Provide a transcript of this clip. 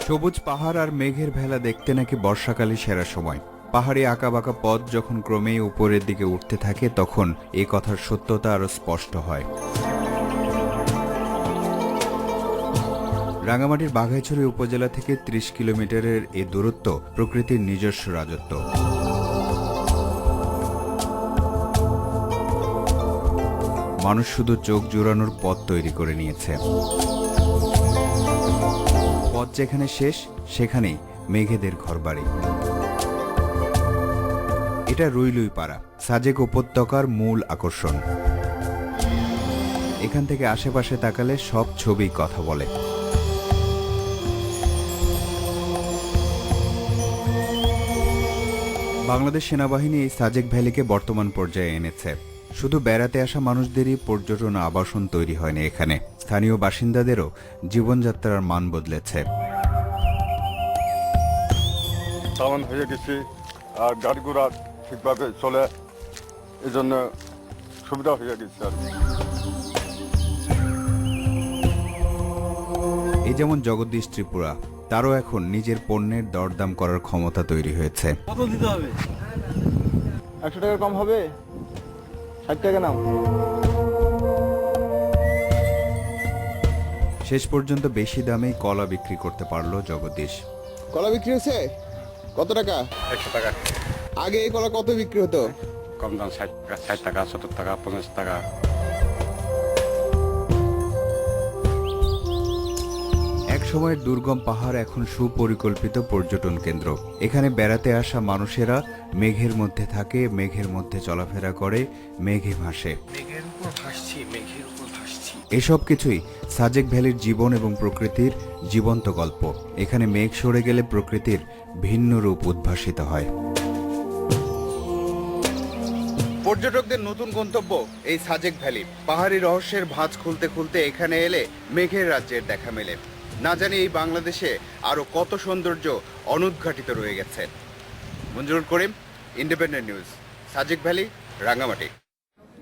সবুজ পাহাড় আর মেঘের ভেলা দেখতে নাকি বর্ষাকালে সেরা সময়। পাহাড়ি আঁকাবাঁকা পথ যখন ক্রমেই উপরের দিকে উঠতে থাকে তখন এই কথার সত্যতা আরো স্পষ্ট হয়। রাঙামাটির বাঘাইছড়ি উপজেলা থেকে ৩০ কিলোমিটারের এই দূরত্ব প্রকৃতির নিজস্ব রাজত্ব। মানুষ শুধু চোখ জুড়ানোর পথ তৈরি করে নিয়েছে। পথ যেখানে শেষ সেখানেই মেঘেদের ঘরবাড়ি। এটা রুইলুই পাড়া, সাজেক উপত্যকার মূল আকর্ষণ। এখান থেকে আশেপাশে তাকালে সব ছবি কথা বলে। বাংলাদেশ সেনাবাহিনী এই সাজেক ভ্যালিকে বর্তমান পর্যায়ে এনেছে। শুধু বেড়াতে আসা মানুষদেরই পর্যটন আবাসন তৈরি হয়নি এখানে, স্থানীয় বাসিন্দাদেরও জীবনযাত্রার মান বদলেছে। সামান হয়ে গেছে আর গাড়ি ঘোড়া ঠিকভাবে চলে, এই জন্য সুবিধা হয়ে গেছে আর কি। এই যেমন জগদীশ ত্রিপুরা, তারও এখন নিজের পণ্যের দরদাম করার ক্ষমতা তৈরি হয়েছে। কত দিতে হবে? 100 টাকা কম হবে? 60 টাকা নাও। শেষ পর্যন্ত বেশি দামেই কলা বিক্রি করতে পারলো জগদীশ। কলা বিক্রি হচ্ছে কত টাকা? 100 টাকা। আগে এই কলা কত বিক্রি হতো? কম দাম 60 টাকা, 70 টাকা, 50 টাকা। এক সময়ের দুর্গম পাহাড় এখন সুপরিকল্পিত পর্যটন কেন্দ্র। এখানে বেড়াতে আসা মানুষেরা মেঘের মধ্যে থাকে, মেঘের মধ্যে চলাফেরা করে, মেঘে ভাসে। এসব কিছুই সাজেক ভ্যালির জীবন এবং প্রকৃতির জীবন্ত গল্প। এখানে মেঘ সরে গেলে প্রকৃতির ভিন্ন রূপ উদ্ভাসিত হয়। পর্যটকদের নতুন গন্তব্য এই সাজেক ভ্যালি। পাহাড়ি রহস্যের ভাঁজ খুলতে খুলতে এখানে এলে মেঘের রাজ্যের দেখা মেলে। না জানি এই বাংলাদেশে আরো কত সৌন্দর্য অনুদ্ঘাটিত রয়ে গেছে। Manjurul Karim, Independent News, Sajek Valley, Rangamati.